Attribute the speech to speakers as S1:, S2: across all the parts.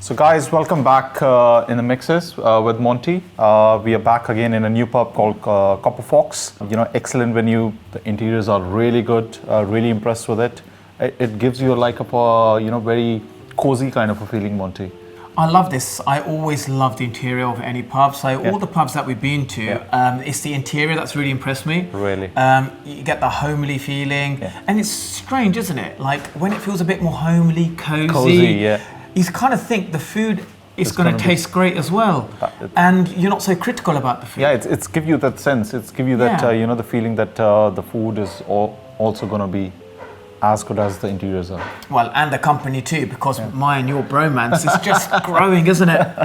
S1: So guys, welcome back in the Mixes with Monty. We are back again in a new pub called Copper Fox. You know, excellent venue. The interiors are really good. Really impressed with it. It gives you like a very cozy kind of a feeling, Monty.
S2: I love this. I always love the interior of any pub. So all the pubs that we've been to, it's the interior that's really impressed me.
S1: Really.
S2: You get the homely feeling. And it's strange, isn't it? Like when it feels a bit more homely, cozy. You kind of think the food is going to taste great as well. And you're not so critical about the food.
S1: Yeah, it's give you that sense. It's give you that, the feeling that the food is also going to be as good as the interiors are.
S2: Well, and the company too, because my and your bromance is just growing, isn't it?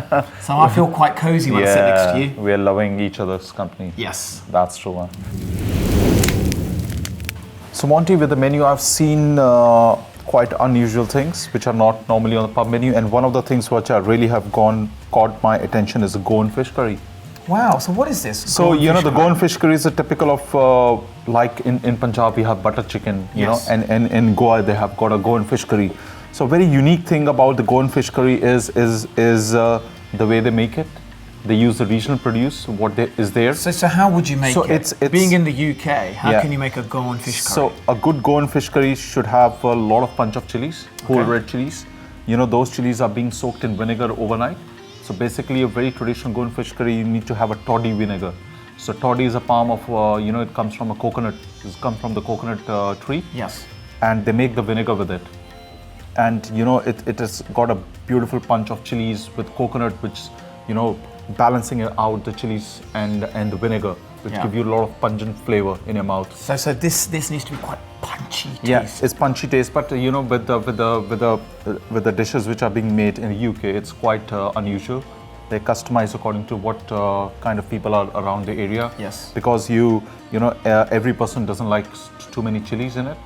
S2: So I feel quite cozy when I sit next to you.
S1: We're loving each other's company.
S2: Yes.
S1: That's true, man. So Monty, with the menu, I've seen quite unusual things which are not normally on the pub menu, and one of the things which I really have caught my attention is a Goan fish curry.
S2: Wow, so what is this?
S1: So the Goan fish curry is a typical of like in Punjab we have butter chicken, you know, and in Goa they have got a Goan fish curry. So very unique thing about the Goan fish curry is the way they make it. They use the regional produce, is there.
S2: So how would you make it?
S1: It's
S2: being in the UK, how can you make a Goan fish curry?
S1: So a good Goan fish curry should have a lot of punch of chilies, whole red chilies. You know, those chilies are being soaked in vinegar overnight. So basically a very traditional Goan fish curry, you need to have a toddy vinegar. So toddy is a palm of, it comes from a coconut, it comes from the coconut tree.
S2: Yes.
S1: And they make the vinegar with it. And it has got a beautiful punch of chilies with coconut, which, balancing out the chilies and the vinegar, which give you a lot of pungent flavor in your mouth.
S2: So this needs to be quite punchy taste.
S1: Yeah, it's punchy taste, but with the dishes which are being made in the UK, it's quite unusual. They customize according to what kind of people are around the area.
S2: Yes.
S1: Because every person doesn't like too many chilies in it.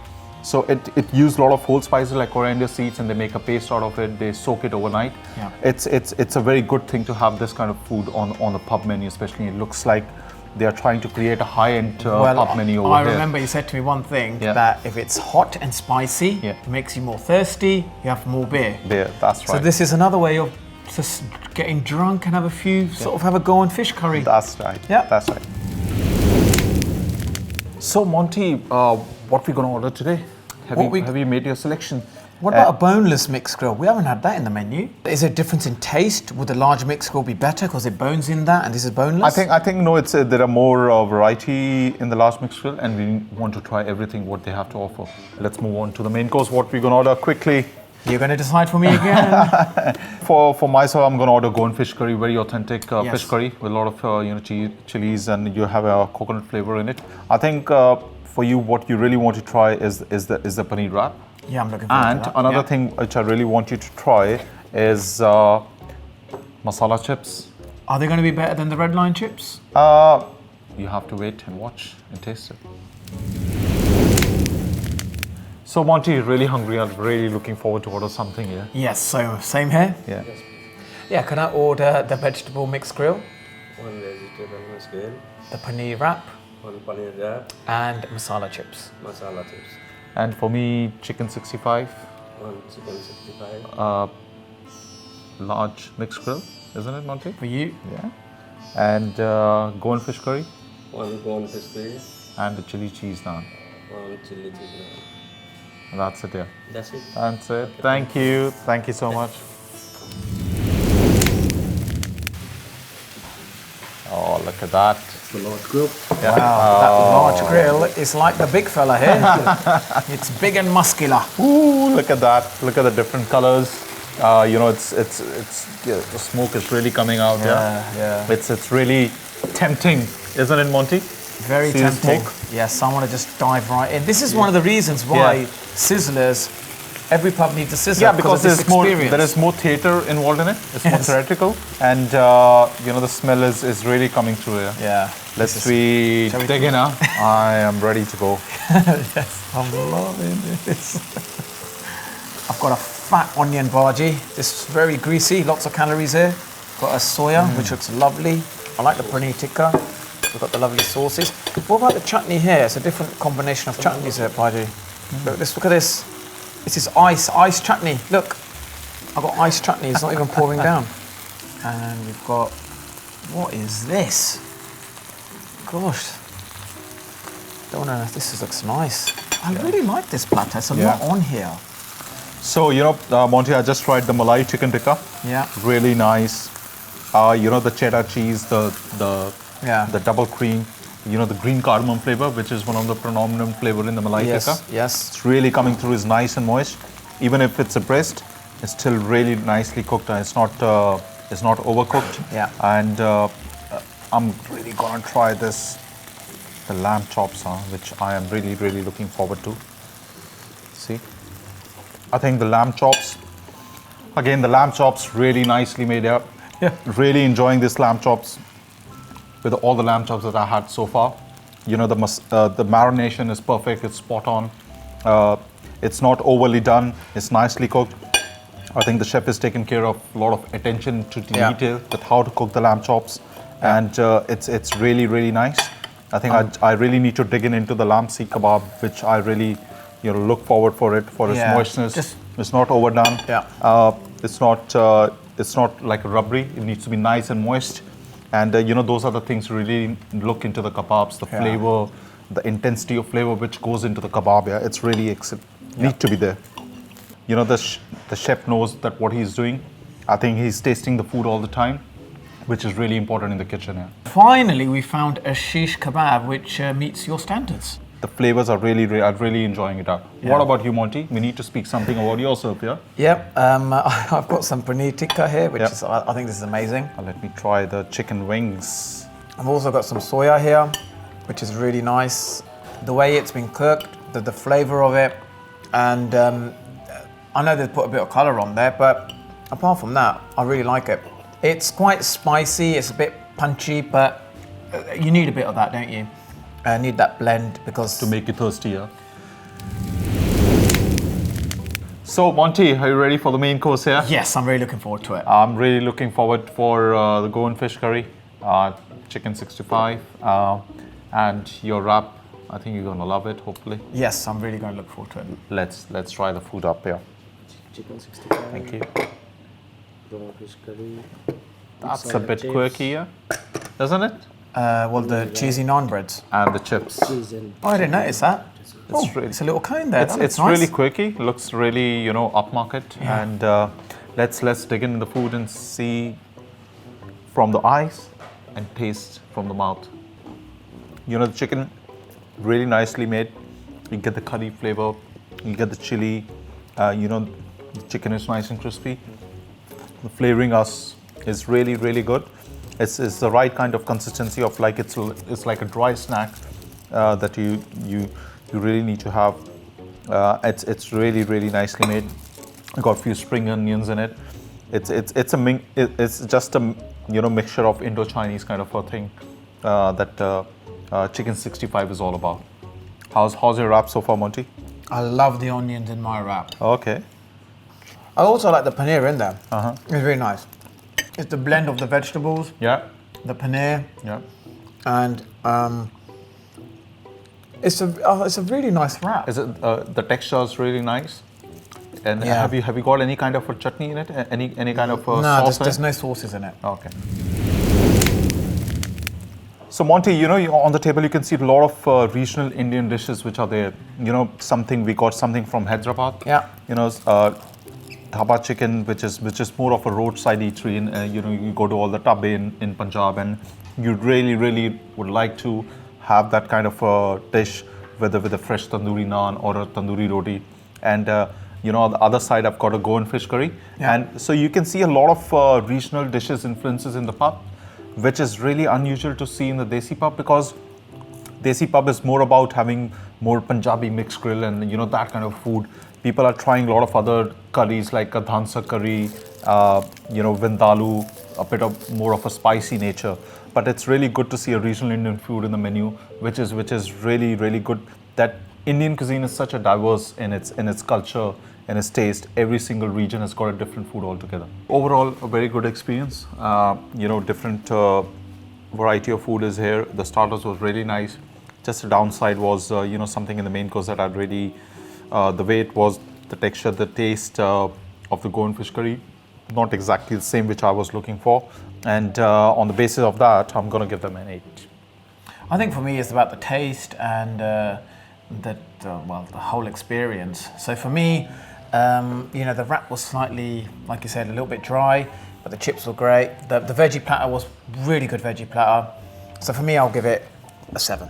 S1: So it used a lot of whole spices like coriander seeds, and they make a paste out of it. They soak it overnight.
S2: Yeah.
S1: It's a very good thing to have this kind of food on the pub menu, especially. It looks like they are trying to create a high-end pub menu over here.
S2: I remember you said to me one thing, that if it's hot and spicy, it makes you more thirsty, you have more beer.
S1: Beer, that's right.
S2: So this is another way of just getting drunk and have a few, have a Goan fish curry.
S1: That's right.
S2: Yeah.
S1: That's right. So Monty, what we gonna order today? Have you made your selection?
S2: What about a boneless mixed grill? We haven't had that in the menu. Is there a difference in taste? Would the large mixed grill be better because there are bones in that and this is boneless?
S1: I think no. It's there are more variety in the large mixed grill, and we want to try everything what they have to offer. Let's move on to the main course. What we're gonna order quickly.
S2: You're going to decide for me again.
S1: For myself, I'm going to order Goan fish curry, very authentic fish curry with a lot of chilies, and you have a coconut flavor in it. I think for you, what you really want to try is the paneer wrap.
S2: Yeah, I'm looking forward to that.
S1: And another thing which I really want you to try is masala chips.
S2: Are they going to be better than the red line chips?
S1: You have to wait and watch and taste it. So Monty, really hungry. I'm really looking forward to order something here.
S2: Yes, so same here.
S1: Yeah.
S2: Yeah, can I order the vegetable mixed grill?
S3: One vegetable mixed grill.
S2: The paneer wrap.
S3: One paneer wrap.
S2: And masala chips.
S3: Masala chips.
S1: And for me, chicken 65.
S3: One chicken 65.
S1: Large mixed grill, isn't it, Monty?
S2: For you?
S1: Yeah. And Goan fish curry.
S3: One Goan fish curry.
S1: And the chili cheese naan.
S3: One chili cheese naan.
S1: That's it, yeah.
S3: That's it.
S1: That's it. Thank you. Thank you so much. Oh, look at that.
S3: It's the large grill.
S1: Yeah.
S2: Wow, that large grill is like the big fella here. It's big and muscular.
S1: Ooh, look at that. Look at the different colors. The smoke is really coming out.
S2: Yeah.
S1: It's really tempting, isn't it, Monty?
S2: Very tempting. Yes, I want to just dive right in. This is one of the reasons why sizzlers, every pub needs a sizzler.
S1: Yeah, because there
S2: experience.
S1: is more theatre involved in it. It's more theatrical, and the smell is really coming through here.
S2: Yeah.
S1: Let's dig in, huh? I am ready to go.
S2: Yes, I'm loving this. I've got a fat onion bhaji. This is very greasy, lots of calories here. Got a soya, which looks lovely. I like the paneer tikka. We've got the lovely sauces. What about the chutney here? It's a different combination of chutneys here, bhaji. Look at this. This is ice chutney. Look, I've got iced chutney, it's not even pouring down. And we've got, what is this? Gosh. Don't know if this looks nice. I really like this platter, there's a lot on here.
S1: So, Monty, I just tried the Malai chicken tikka.
S2: Yeah.
S1: Really nice. The cheddar cheese, the double cream, the green cardamom flavor, which is one of the predominant flavor in the Malai tikka.
S2: Yes.
S1: It's really coming through, is nice and moist. Even if it's a breast, it's still really nicely cooked and it's not overcooked.
S2: Yeah.
S1: And I'm really gonna try the lamb chops, which I am really, really looking forward to. See? I think the lamb chops, really nicely made up.
S2: Yeah.
S1: Really enjoying this lamb chops with all the lamb chops that I had so far. The marination is perfect, it's spot on. It's not overly done, it's nicely cooked. I think the chef has taken care of a lot of attention to detail with how to cook the lamb chops. And it's really, really nice. I think I really need to dig into the lamb seekh kebab, which I really look forward for its moistness. It's not overdone.
S2: Yeah.
S1: It's not like rubbery. It needs to be nice and moist. And those are the things really look into the kebabs, the flavor, the intensity of flavor which goes into the kebab. Yeah, it's really need to be there. The chef knows that what he's doing. I think he's tasting the food all the time, which is really important in the kitchen. Yeah.
S2: Finally, we found a shish kebab which meets your standards.
S1: The flavors are really enjoying it out.
S2: Yeah.
S1: What about you, Monty? We need to speak something about yourself, yeah?
S2: Yep, I've got some paneer tikka here, which is, I think this is amazing.
S1: Let me try the chicken wings.
S2: I've also got some soya here, which is really nice. The way it's been cooked, the flavor of it, and I know they've put a bit of color on there, but apart from that, I really like it. It's quite spicy, it's a bit punchy, but you need a bit of that, don't you? Need that blend because...
S1: To make you thirsty, yeah? So, Monty, are you ready for the main course here?
S2: Yes, I'm really looking forward to it.
S1: I'm really looking forward for the Goan fish curry, chicken 65, and your wrap. I think you're gonna love it, hopefully.
S2: Yes, I'm really going to look forward to it.
S1: Let's try the food up here.
S3: Chicken 65.
S1: Thank you.
S3: Raw fish curry.
S1: That's a
S3: Salad
S1: bit
S3: chips.
S1: quirky, yeah? Isn't it?
S2: Well, the cheesy naan breads.
S1: And the chips.
S3: Cheese and
S2: Oh, I didn't notice that.
S1: It's really-
S2: it's a little cone there. That
S1: It's
S2: looks nice.
S1: really quirky. Looks really, upmarket.
S2: Yeah.
S1: And let's dig in the food and see from the eyes and taste from the mouth. The chicken, really nicely made. You get the curry flavor. You get the chili. The chicken is nice and crispy. The flavoring is really, really good. It's the right kind of consistency of like it's like a dry snack that you really need to have. It's really, really nicely made. I got a few spring onions in it. It's just a mixture of Indo-Chinese kind of a thing that chicken 65 is all about. How's your wrap so far, Monty?
S2: I love the onions in my wrap.
S1: Okay.
S2: I also like the paneer in there.
S1: Uh-huh.
S2: It's really nice. It's the blend of the vegetables,
S1: Yeah.
S2: the paneer,
S1: Yeah.
S2: and it's a really nice wrap.
S1: Is it the texture is really nice? And
S2: Yeah.
S1: have you got any kind of a chutney in it? Any kind of
S2: No,
S1: sauce?
S2: there's no sauces in it.
S1: Okay. So Monty, on the table you can see a lot of regional Indian dishes which are there. We got something from Hyderabad.
S2: Yeah.
S1: Dhaba chicken, which is more of a roadside eatery. And you go to all the tabbe in Punjab, and you really would like to have that kind of a dish with a fresh tandoori naan or a tandoori roti. And on the other side, I've got a Goan fish curry.
S2: Yeah.
S1: And so you can see a lot of regional dishes influences in the pub, which is really unusual to see in the Desi pub, because Desi pub is more about having more Punjabi mixed grill and that kind of food. People are trying a lot of other curries like a dhansa curry, vindalu, a bit of more of a spicy nature. But it's really good to see a regional Indian food in the menu, which is really, really good. That Indian cuisine is such a diverse in its culture, in its taste. Every single region has got a different food altogether. Overall, a very good experience. Different variety of food is here. The starters was really nice. Just the downside was, something in the main course that the way it was, the texture, the taste of the Goan fish curry not exactly the same which I was looking for. And on the basis of that, I'm going to give them an 8.
S2: I think for me it's about the taste and the whole experience. So for me, the wrap was slightly, like you said, a little bit dry, but the chips were great. The veggie platter was really good veggie platter. So for me, I'll give it a 7.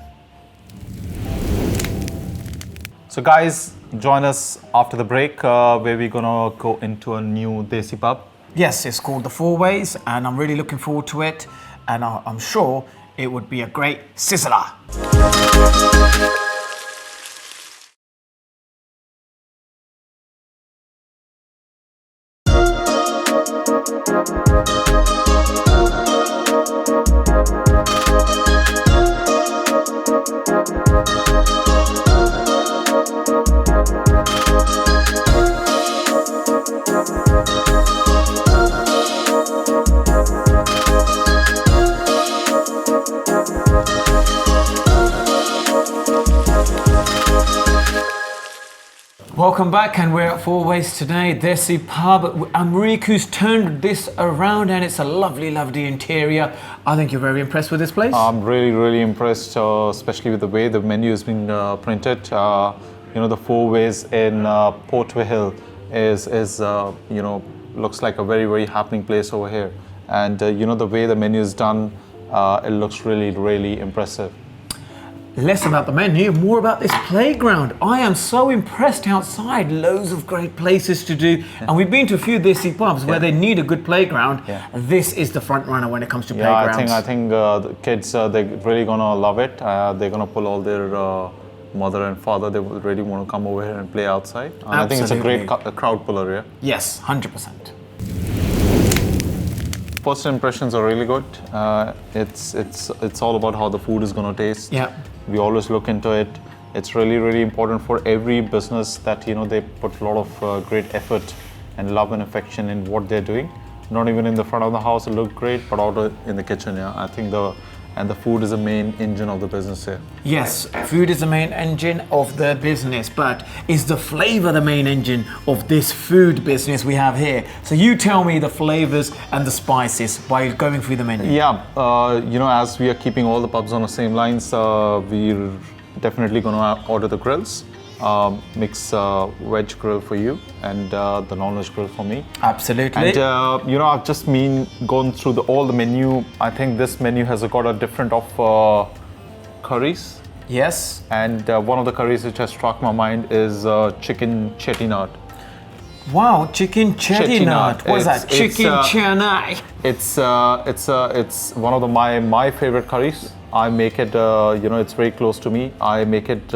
S1: So guys, join us after the break where we're gonna go into a new Desi pub.
S2: Yes, it's called The Four Ways, and I'm really looking forward to it. And I'm sure it would be a great sizzler. Welcome back, and we're at Four Ways today, Desi Pub. Amriku's turned this around and it's a lovely, lovely interior. I think you're very impressed with this place?
S1: I'm really, really impressed, especially with the way the menu has been printed. The Four Ways in Port Vale is looks like a very, very happening place over here. And the way the menu is done, it looks really, really impressive.
S2: Less about the menu, more about this playground. I am so impressed outside. Loads of great places to do. And we've been to a few Desi pubs where they need a good playground. This is the front runner when it comes to playgrounds.
S1: I think the kids, they're really gonna love it. They're gonna pull all their mother and father. They really want to come over here and play outside. And I think it's a great crowd puller, yeah?
S2: Yes, 100%.
S1: First impressions are really good. It's all about how the food is gonna taste.
S2: Yeah.
S1: We always look into it. It's really, really important for every business that they put a lot of great effort and love and affection in what they're doing. Not even in the front of the house, it look great, but out in the kitchen. Yeah, I think the food is the main engine of the business here.
S2: Yes, food is the main engine of the business, but is the flavor the main engine of this food business we have here? So you tell me the flavors and the spices while going through the menu.
S1: Yeah, as we are keeping all the pubs on the same lines, we're definitely going to order the grills. Mix veg grill for you and the non-veg grill for me.
S2: Absolutely.
S1: And I've just been going through all the menu. I think this menu has got a different of curries.
S2: Yes.
S1: And one of the curries which has struck my mind is chicken chettinad.
S2: Wow, chicken chettinad. What is that? Chicken chennai.
S1: It's one of my favorite curries. I make it, it's very close to me. I make it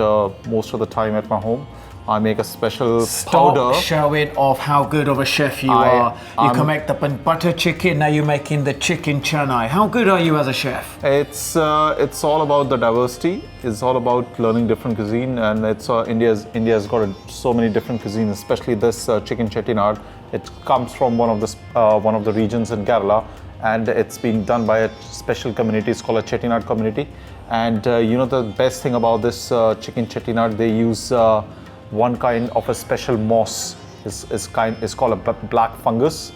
S1: most of the time at my home. I make a special powder.
S2: Stop showing off how good of a chef you are. You can make the butter chicken, now you're making the chicken chennai. How good are you as a chef?
S1: It's all about the diversity. It's all about learning different cuisine, and it's India's got so many different cuisines, especially this chicken chettinad. It comes from one of the regions in Kerala, and it's been done by a special community. It's called a Chettinad community. And the best thing about this chicken chettinad, they use one kind of a special moss. It's called a black fungus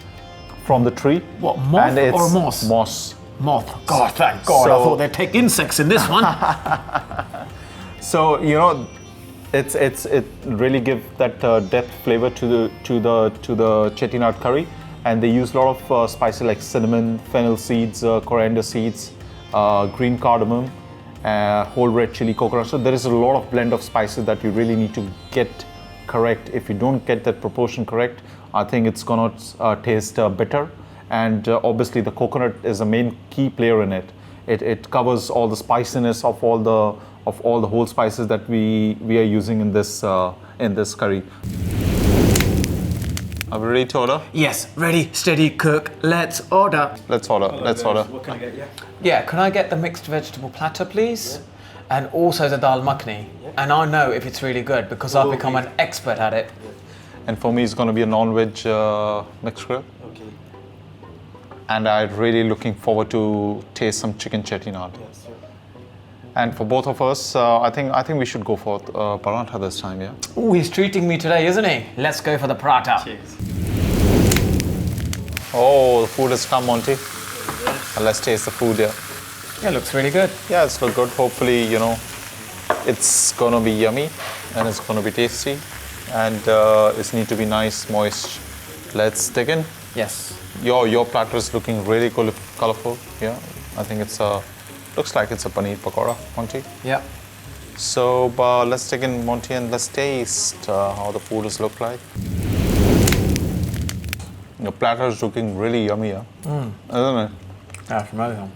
S1: from the tree.
S2: What, moth or moss?
S1: Moss.
S2: Moth. God, thank God. I thought they'd take insects in this one.
S1: So it really gives that depth flavor to the chettinad curry. And they use a lot of spices like cinnamon, fennel seeds, coriander seeds, green cardamom, whole red chili, coconut. So there is a lot of blend of spices that you really need to get correct. If you don't get that proportion correct, I think it's gonna taste bitter. And obviously the coconut is the main key player in it. It covers all the spiciness of all the whole spices that we are using in this curry. Are we ready to order?
S2: Yes, ready, steady, cook. Let's order.
S1: Let's order.
S3: What can I get you?
S2: Yeah, can I get the mixed vegetable platter, please? Yeah. And also the dal makhni. Yeah. And I know if it's really good because I've become an expert at it.
S1: And for me, it's going to be a non-veg mixed grill.
S3: Okay.
S1: And I'm really looking forward to taste some chicken chettinad.
S3: Yes, sir.
S1: And for both of us, I think we should go for paratha this time, yeah?
S2: Oh, he's treating me today, isn't he? Let's go for the paratha.
S3: Cheers.
S1: Oh, the food has come, Monty. Let's taste the food here.
S2: Yeah, it looks really good.
S1: Yeah, it's look good. Hopefully, it's gonna be yummy and it's gonna be tasty, and it's need to be nice, moist. Let's dig in.
S2: Yes.
S1: Your platter is looking really colorful. Yeah, I think it's looks like it's a paneer pakora, Monty.
S2: Yeah.
S1: So let's dig in, Monty, and let's taste how the food is look like. Your platter is looking really yummy, isn't it?
S2: That's amazing.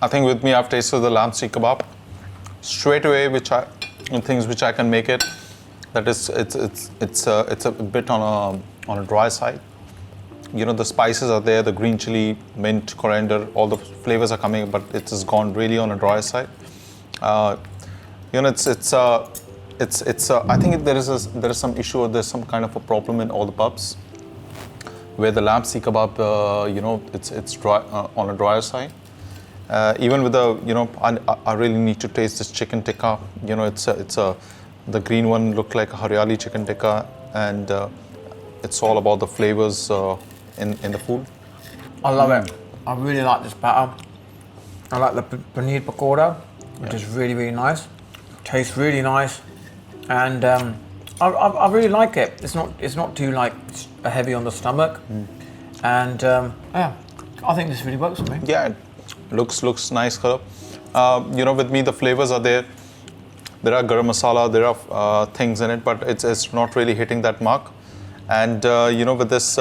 S1: I think with me, I've tasted the lamb seekh kebab straight away, things which I can make it. That is, it's a bit on a dry side. The spices are there, the green chili, mint, coriander, all the flavors are coming, but it has gone really on a dry side. I think there is some issue, or there's some kind of a problem in all the pubs where the lamb seekh kebab, it's dry on a drier side. Even with I really need to taste this chicken tikka. The green one looked like a haryali chicken tikka, and it's all about the flavors in the food.
S2: I love it. I really like this batter. I like the paneer pakora, which is really, really nice. Tastes really nice, and I really like it. It's not too heavy on the stomach, and yeah, I think this really works for me.
S1: Yeah, it looks nice color. With me the flavors are there. There are garam masala, there are things in it, but it's not really hitting that mark. And with this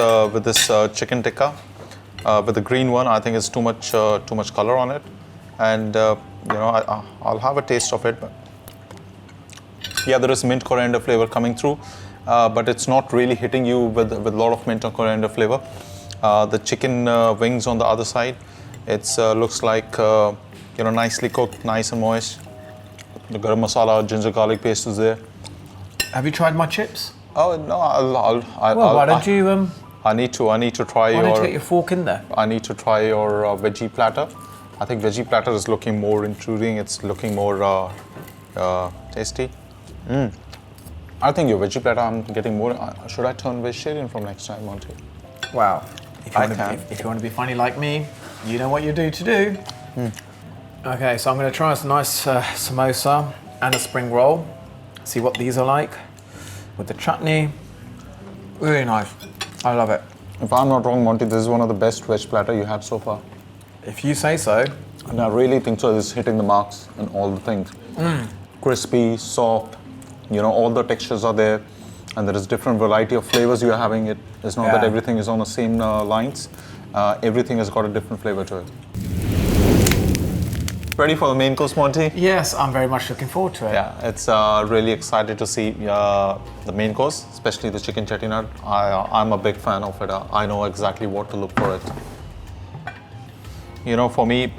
S1: chicken tikka, with the green one, I think it's too much color on it. And I'll have a taste of it. But yeah, there is mint coriander flavor coming through, but it's not really hitting you with a lot of mint or coriander flavor. The chicken wings on the other side, it's looks like nicely cooked, nice and moist. The garam masala, ginger garlic paste is there.
S2: Have you tried my chips?
S1: Oh no,
S2: Why don't you?
S1: I need to try
S2: Why don't you get your fork in there?
S1: I need to try your veggie platter. I think veggie platter is looking more intruding. It's looking more tasty. I think your veggie platter, I'm getting more. Should I turn vegetarian from next time, Monty?
S2: Wow. If you want to be funny like me, you know what you do to do. Okay, so I'm going to try a nice samosa and a spring roll. See what these are like with the chutney. Really nice. I love it.
S1: If I'm not wrong, Monty, this is one of the best veg platter you had so far.
S2: If you say so.
S1: And I really think so. It's hitting the marks and all the things. Crispy, soft. All the textures are there, and there is different variety of flavors you are having. It's not that everything is on the same lines. Everything has got a different flavor to it. Ready for the main course, Monty?
S2: Yes, I'm very much looking forward to it.
S1: Yeah, it's really excited to see the main course, especially the chicken chettinad. I'm a big fan of it. I know exactly what to look for it. For me,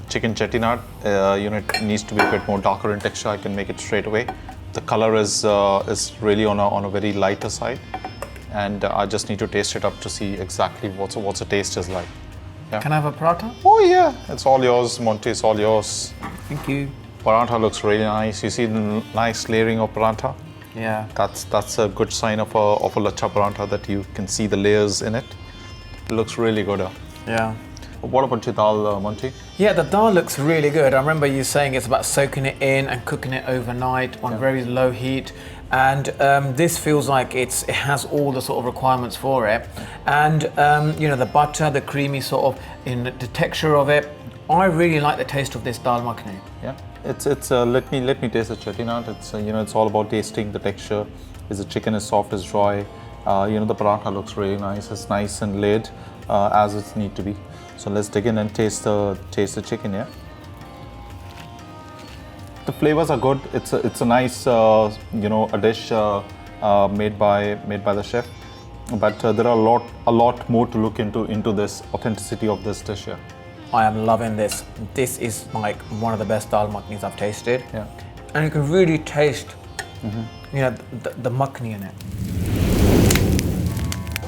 S1: chicken chettinad, it needs to be a bit more darker in texture. I can make it straight away. The color is really on a very lighter side, and I just need to taste it up to see exactly what's the taste is like. Yeah.
S2: Can I have a paratha?
S1: Oh yeah, it's all yours, Monty. It's all yours.
S2: Thank you.
S1: Paratha looks really nice. You see the nice layering of paratha.
S2: Yeah.
S1: That's a good sign of a lacha paratha, that you can see the layers in it. It looks really good.
S2: Yeah.
S1: What about your dal, Monty?
S2: Yeah, the dal looks really good. I remember you saying it's about soaking it in and cooking it overnight on very low heat. And this feels like it has all the sort of requirements for it. And the butter, the creamy sort of in the texture of it. I really like the taste of this dal makhani.
S1: Yeah, it's let me taste the chettinad. It's it's all about tasting the texture. Is the chicken is soft, is dry. The paratha looks really nice. It's nice and laid as it needs to be. So let's dig in and taste the chicken. Yeah. The flavors are good. It's a nice a dish made by the chef, but there are a lot more to look into this authenticity of this dish here.
S2: I am loving this. This is like one of the best dal makhnis I've tasted.
S1: Yeah,
S2: and you can really taste the makhni in it.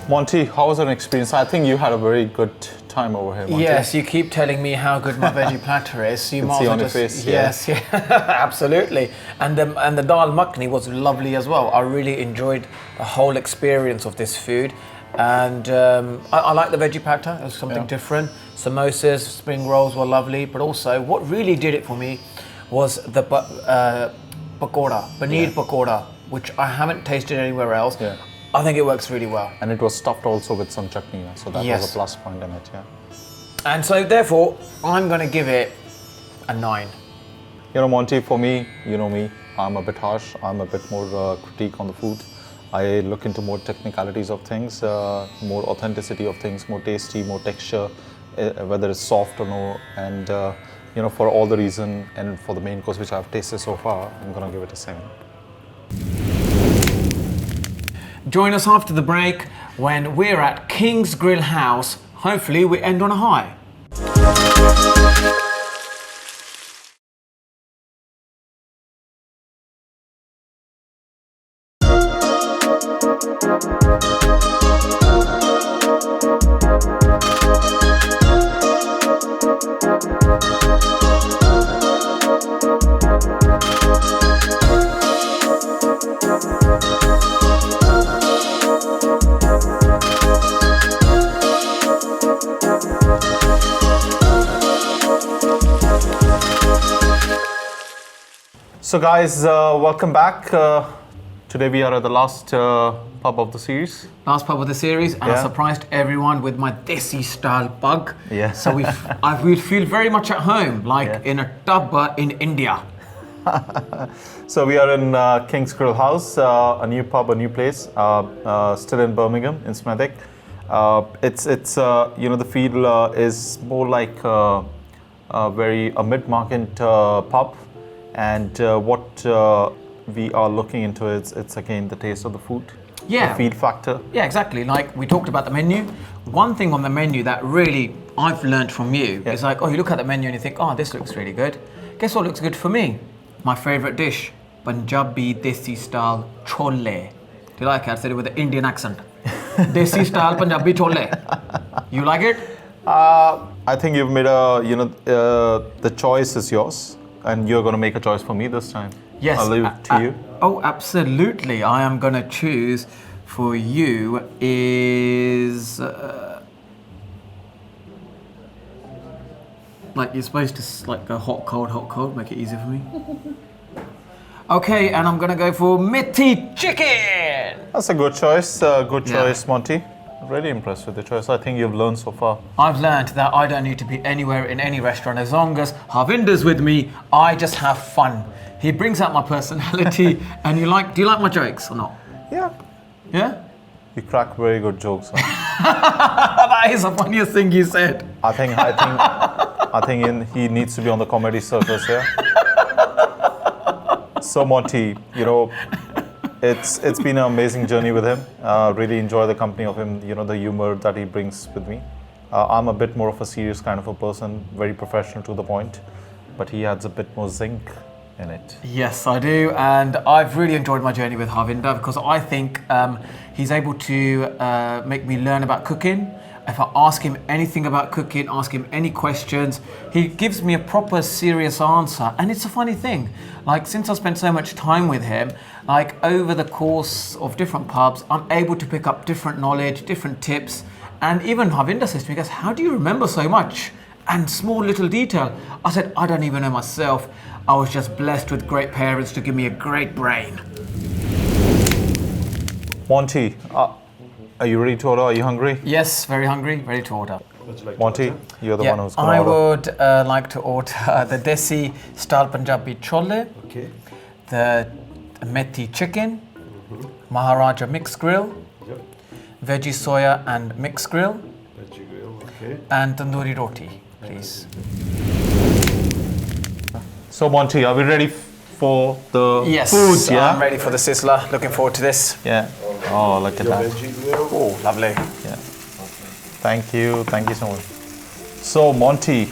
S1: Monty, how was your experience? I think you had a very good time over here, Monty.
S2: Yes, you keep telling me how good my veggie platter is. So you might
S1: see
S2: as well
S1: on your
S2: just,
S1: face.
S2: yes, yeah, absolutely. And the dal makhni was lovely as well. I really enjoyed the whole experience of this food. And I like the veggie pad thai. It was something different. Samosas, spring rolls were lovely. But also, what really did it for me was the pakoda, paneer pakoda, which I haven't tasted anywhere else.
S1: Yeah.
S2: I think it works really well.
S1: And it was stuffed also with some chutney, yeah, so that was a plus point in it, yeah.
S2: And so therefore, I'm going to give it a 9.
S1: You know, Monty, for me, you know me, I'm a bit harsh. I'm a bit more critique on the food. I look into more technicalities of things, more authenticity of things, more tasty, more texture, whether it's soft or no. And, you know, for all the reason and for the main course which I've tasted so far, I'm going to give it a 7.
S2: Join us after the break when we're at King's Grill House. Hopefully we end on a high.
S1: So guys, welcome back. Today we are at the last pub of the series.
S2: Last pub of the series, and I surprised everyone with my desi style pug.
S1: Yeah.
S2: So we feel very much at home, like in a tub but in India.
S1: So we are in King's Grill House, a new pub, a new place, still in Birmingham, in Smethwick. It's you know, the feel is more like a mid-market pub, and what we are looking into it's again the taste of the food, the feel factor.
S2: Yeah, exactly. Like we talked about the menu. One thing on the menu that really I've learned from you is like, oh, you look at the menu and you think, oh, this looks really good. Guess what looks good for me? My favorite dish, Punjabi desi style chole. Do you like it? I said it with an Indian accent. Desi style Punjabi chole. You like it?
S1: I think you've made the choice is yours, and you're going to make a choice for me this time.
S2: Yes.
S1: I'll leave it to you.
S2: Oh, absolutely. I am going to choose for you is... like you're supposed to like go hot, cold, make it easier for me. Okay, and I'm going to go for methi chicken.
S1: That's a good choice. Good choice, Monty. Really impressed with the choice. I think you've learned so far.
S2: I've learned that I don't need to be anywhere in any restaurant. As long as Harvinder's with me, I just have fun. He brings out my personality. And do you like my jokes or not?
S1: Yeah.
S2: Yeah?
S1: You crack very good jokes.
S2: That is the funniest thing you said.
S1: I think he needs to be on the comedy circus here. So Monty, you know, it's been an amazing journey with him. Really enjoy the company of him. You know, the humor that he brings with me. I'm a bit more of a serious kind of a person, very professional to the point, but he adds a bit more zinc in it.
S2: Yes, I do, and I've really enjoyed my journey with Harvinder because I think he's able to make me learn about cooking. If I ask him anything about cooking, ask him any questions, he gives me a proper serious answer. And it's a funny thing, like since I spent so much time with him, like over the course of different pubs, I'm able to pick up different knowledge, different tips. And even Harvinder says to me, he goes, how do you remember so much? And small little detail. I said, I don't even know myself. I was just blessed with great parents to give me a great brain.
S1: Monty, are you ready to order? Are you hungry?
S2: Yes, very hungry, ready to order.
S1: Monty, you're the one who's going to
S2: I
S1: order.
S2: would like to order the desi style Punjabi chole, the methi chicken, Maharaja mixed grill, veggie soya and mixed grill, and tandoori roti, please.
S1: So Monty, are we ready for the
S2: Yes,
S1: food? Yeah,
S2: I'm ready for the sizzler. Looking forward to this.
S1: Yeah. Oh, look at that.
S2: Oh, lovely.
S1: Yeah. Thank you so much. So Monty,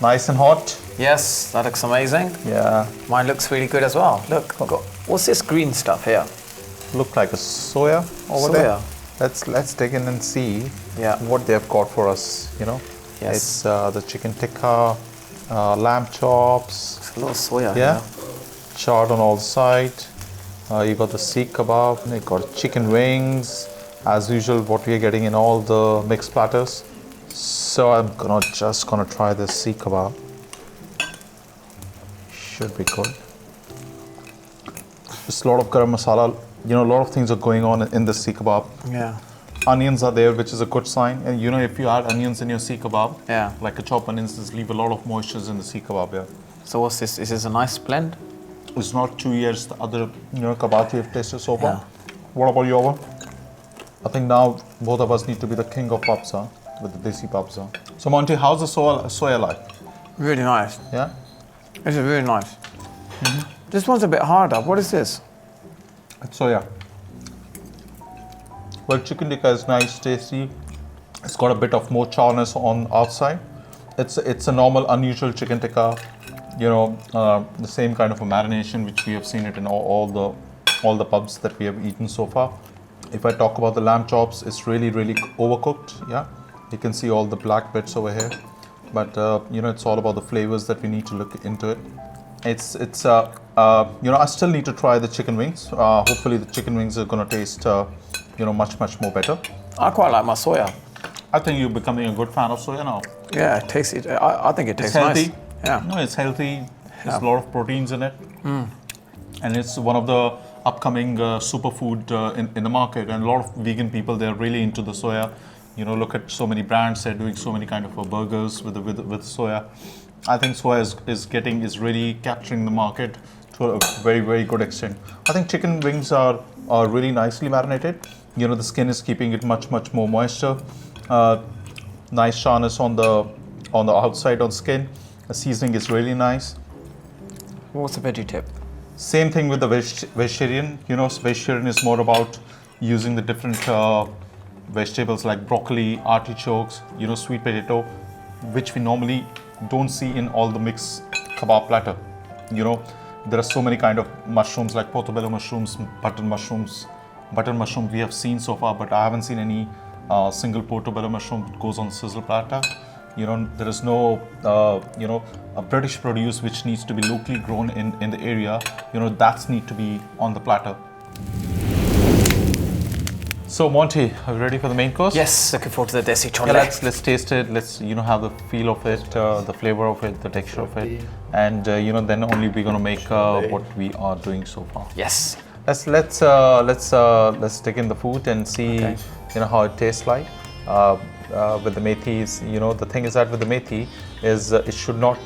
S1: nice and hot.
S2: Yes, that looks amazing.
S1: Yeah.
S2: Mine looks really good as well. Look, what's this green stuff here?
S1: Look like a soya over there. Let's dig in and see what they've got for us. You know, it's the chicken tikka, lamb chops.
S2: It's a lot of soya.
S1: Yeah, charred on all sides. You got the seekh kebab. You got chicken wings, as usual, what we are getting in all the mixed platters. So I'm just gonna try this seekh kebab. Should be good. Just a lot of garam masala. A lot of things are going on in the seekh kebab.
S2: Yeah.
S1: Onions are there, which is a good sign. And if you add onions in your seekh kebab,
S2: Yeah.
S1: like a chopped onions, just leave a lot of moistures in the seekh kebab. Yeah.
S2: So what's this? Is this a nice blend?
S1: It's not 2 years the other kebabs you've tasted so far.
S2: Yeah.
S1: What about your one? I think now both of us need to be the king of pubs, with the desi pubs. So Monty, how's the soya like?
S2: Really nice.
S1: Yeah.
S2: This is really nice. This one's a bit harder. What is this?
S1: It's soya. Well, chicken tikka is nice, tasty. It's got a bit of more charness on outside. It's a normal, unusual chicken tikka. The same kind of a marination which we have seen it in all the pubs that we have eaten so far. If I talk about the lamb chops, it's really overcooked. Yeah, you can see all the black bits over here. But it's all about the flavors that we need to look into it. I still need to try the chicken wings. Hopefully the chicken wings are gonna taste much more better.
S2: I quite like my soya.
S1: I think you're becoming a good fan of soya now.
S2: Yeah, it tastes. I think it tastes
S1: It's healthy.
S2: nice. Yeah.
S1: No, it's healthy. There's
S2: Yeah.
S1: a lot of proteins in it. And it's one of the upcoming superfood in the market. And a lot of vegan people, they're really into the soya. Look at so many brands, they're doing so many kind of burgers with soya. I think soya is really capturing the market to a very good extent. I think chicken wings are really nicely marinated. The skin is keeping it much more moisture. Nice charness on the outside on skin. The seasoning is really nice.
S2: What's the veggie tip?
S1: Same thing with the vegetarian. Vegetarian is more about using the different vegetables like broccoli, artichokes, sweet potato, which we normally don't see in all the mixed kebab platter. There are so many kind of mushrooms like portobello mushrooms, button mushrooms. Button mushroom we have seen so far, but I haven't seen any single portobello mushroom that goes on the sizzle platter. There is no, a British produce which needs to be locally grown in the area. That's need to be on the platter. So Monty, are you ready for the main course?
S2: Yes, looking forward to the desi chole.
S1: Yeah, let's taste it. Let's have the feel of it, the flavor of it, the texture of it, and then only we're gonna make what we are doing so far.
S2: Yes.
S1: Let's take in the food and see how it tastes like. With the methis, the thing is that with the methi is it should not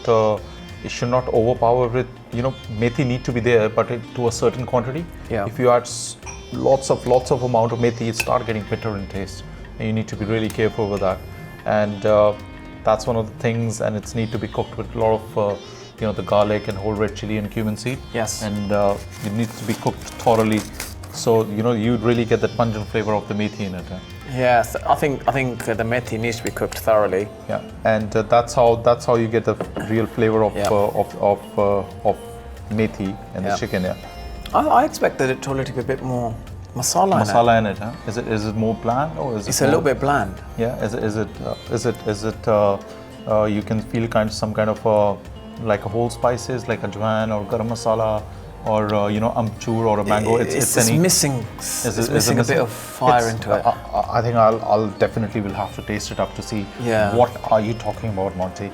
S1: overpower it. Methi need to be there, but to a certain quantity.
S2: Yeah.
S1: If you add lots of amount of methi, it start getting bitter in taste, and you need to be really careful with that. And that's one of the things, and it's need to be cooked with a lot of the garlic and whole red chili and cumin seed.
S2: Yes.
S1: And it needs to be cooked thoroughly, so you'd really get that pungent flavor of the methi in it.
S2: Yes, I think the methi needs to be cooked thoroughly.
S1: Yeah, and that's how you get the real flavor of methi and the chicken. Yeah.
S2: I expected it to a little bit more masala.
S1: Masala in it, huh? Is it more bland or is it?
S2: It's a little bit bland.
S1: Yeah. Is it? You can feel some kind of like a whole spices like ajwain or garam masala or amchur or a mango.
S2: It's missing. It's missing a bit of fire into it.
S1: I think I'll definitely will have to taste it up to see what are you talking about, Monty,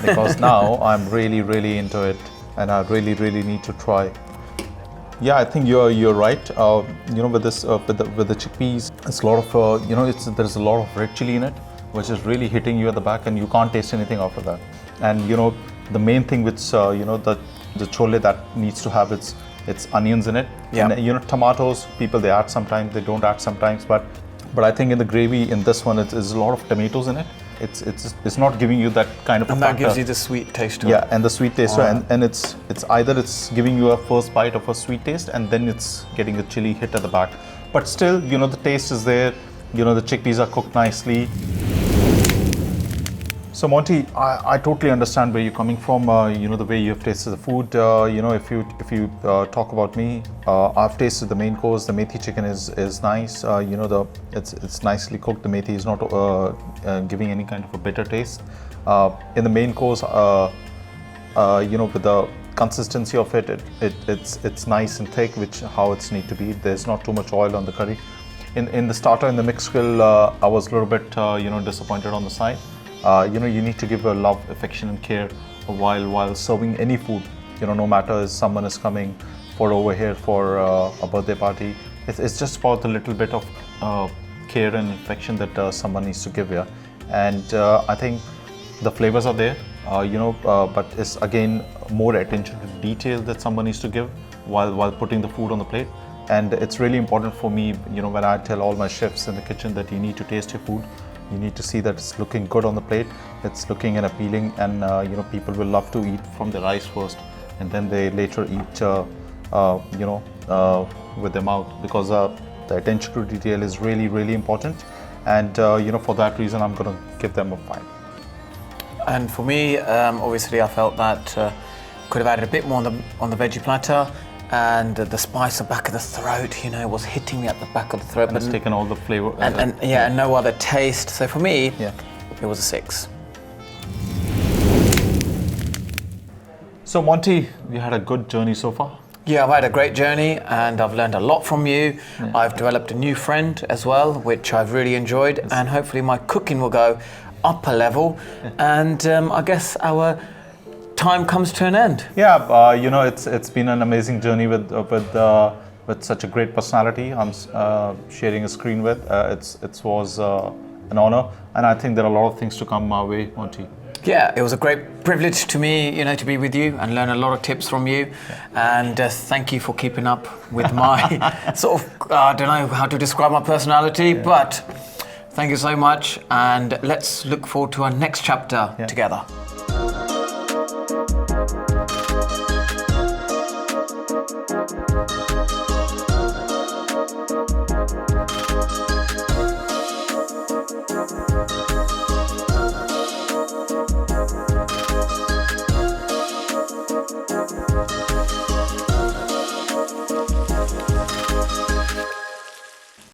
S1: because now I'm really into it and I really need to try. Yeah, I think you're right. With this with the chickpeas, it's a lot of there's a lot of red chili in it, which is really hitting you at the back, and you can't taste anything after that. And the main thing which the chole that needs to have it's onions in it.
S2: Yeah.
S1: And tomatoes, people they add sometimes, they don't add sometimes, but I think in the gravy in this one it's a lot of tomatoes in it. It's not giving you that kind of.
S2: And that gives you the sweet taste to it.
S1: Yeah, and the sweet taste, and it's either it's giving you a first bite of a sweet taste, and then it's getting a chili hit at the back. But still, the taste is there. The chickpeas are cooked nicely. So Monty, I totally understand where you're coming from. The way you have tasted the food. If you talk about me, I've tasted the main course. The methi chicken is nice. It's nicely cooked. The methi is not giving any kind of a bitter taste. In the main course, with the consistency of it's nice and thick, which how it's need to be. There's not too much oil on the curry. in the starter, in the mixed grill, I was a little bit, disappointed on the side. You need to give a love, affection, and care while serving any food. No matter if someone is coming over here for a birthday party, it's just about the little bit of care and affection that someone needs to give here. And I think the flavors are there, but it's again more attention to detail that someone needs to give while putting the food on the plate. And it's really important for me, when I tell all my chefs in the kitchen that you need to taste your food, you need to see that it's looking good on the plate, it's looking and appealing, and people will love to eat from the rice first, and then they later eat, with their mouth, because the attention to detail is really, really important. And for that reason, I'm going to give them a 5.
S2: And for me, obviously, I felt that could have added a bit more on the veggie platter, and the spice at the back of the throat, was hitting me at the back of the throat.
S1: And it's taken all the flavor.
S2: And no other taste. So for me, it was a 6.
S1: So Monty, you had a good journey so far.
S2: Yeah, I've had a great journey, and I've learned a lot from you. Yeah. I've developed a new friend as well, which I've really enjoyed, and hopefully my cooking will go up a level. And I guess our time comes to an end.
S1: Yeah, it's been an amazing journey with such a great personality I'm sharing a screen with. It was an honor, and I think there are a lot of things to come my way, Monty.
S2: Yeah, it was a great privilege to me, to be with you and learn a lot of tips from you. Yeah. And thank you for keeping up with my sort of, I don't know how to describe my personality, but thank you so much. And let's look forward to our next chapter together.